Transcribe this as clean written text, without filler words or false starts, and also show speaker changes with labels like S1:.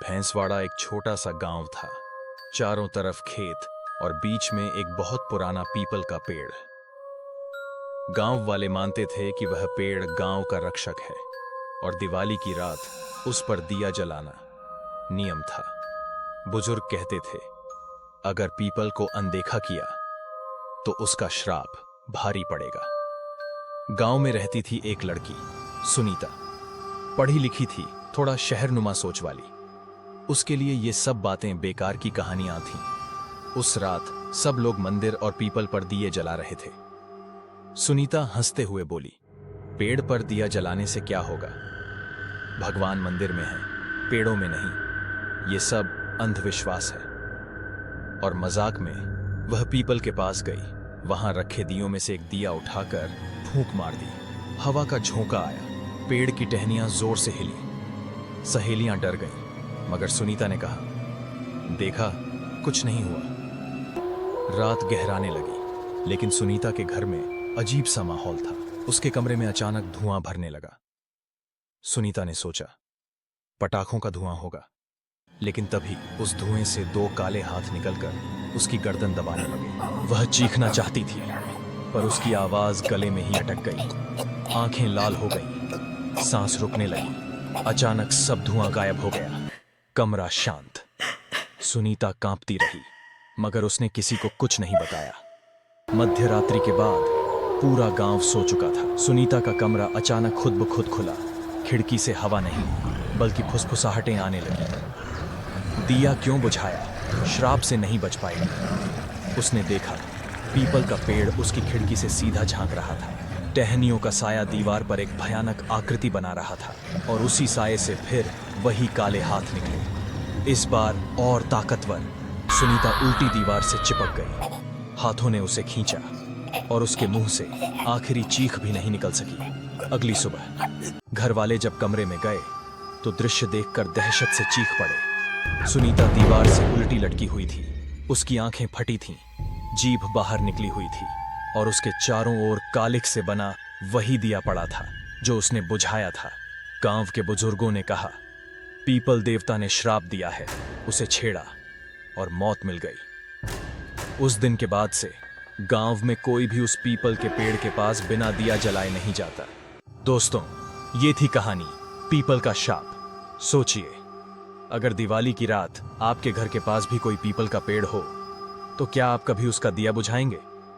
S1: भैंसवाड़ा एक छोटा सा गांव था। चारों तरफ खेत और बीच में एक बहुत पुराना पीपल का पेड़। गांव वाले मानते थे कि वह पेड़ गांव का रक्षक है और दिवाली की रात उस पर दिया जलाना नियम था। बुजुर्ग कहते थे, अगर पीपल को अनदेखा किया तो उसका श्राप भारी पड़ेगा। गांव में रहती थी एक लड़की, सुनीता। पढ़ी लिखी थी, थोड़ा शहरनुमा सोच वाली। उसके लिए ये सब बातें बेकार की कहानियां थीं। उस रात सब लोग मंदिर और पीपल पर दिए जला रहे थे। सुनीता हंसते हुए बोली, पेड़ पर दिया जलाने से क्या होगा? भगवान मंदिर में है, पेड़ों में नहीं। ये सब अंधविश्वास है। और मजाक में वह पीपल के पास गई। वहां रखे दियों में से एक दिया उठाकर फूंक मार दी। हवा का झोंका आया, पेड़ की टहनियां जोर से हिली। सहेलियां डर गईं, मगर सुनीता ने कहा, देखा, कुछ नहीं हुआ। रात गहराने लगी, लेकिन सुनीता के घर में अजीब सा माहौल था। उसके कमरे में अचानक धुआं भरने लगा। सुनीता ने सोचा, पटाखों का धुआं होगा। लेकिन तभी उस धुएं से दो काले हाथ निकलकर उसकी गर्दन दबाने लगे। वह चीखना चाहती थी, पर उसकी आवाज गले में ही अटक गई। आंखें लाल हो गईं, सांस रुकने लगी। अचानक सब धुआं गायब हो गया। कमरा शांत। सुनीता कांपती रही, मगर उसने किसी को कुछ नहीं बताया। मध्य रात्रि के बाद पूरा गांव सो चुका था। सुनीता का कमरा अचानक खुद ब खुद खुला। खिड़की से हवा नहीं, बल्कि फुसफुसाहटें आने लगी। दिया क्यों बुझाया? श्राप से नहीं बच पाएगी। उसने देखा, पीपल का पेड़ उसकी खिड़की से सीधा झांक रहा था। टहनियों का साया दीवार पर एक भयानक आकृति बना रहा था, और उसी साये से फिर वही काले हाथ निकले, इस बार और ताकतवर। सुनीता उल्टी दीवार से चिपक गई। हाथों ने उसे खींचा, और उसके मुंह से आखिरी चीख भी नहीं निकल सकी। अगली सुबह घर वाले जब कमरे में गए तो दृश्य देखकर दहशत से चीख पड़े। सुनीता दीवार से उल्टी लटकी हुई थी। उसकी आंखें फटी थीं, जीभ बाहर निकली हुई थी, और उसके चारों ओर कालिख से बना वही दिया पड़ा था जो उसने बुझाया था। गांव के बुजुर्गों ने कहा, पीपल देवता ने श्राप दिया है, उसे छेड़ा और मौत मिल गई। उस दिन के बाद से गांव में कोई भी उस पीपल के पेड़ के पास बिना दिया जलाए नहीं जाता। दोस्तों, ये थी कहानी पीपल का शाप। सोचिए, अगर दिवाली की रात आपके घर के पास भी कोई पीपल का पेड़ हो, तो क्या आप कभी उसका दिया बुझाएंगे?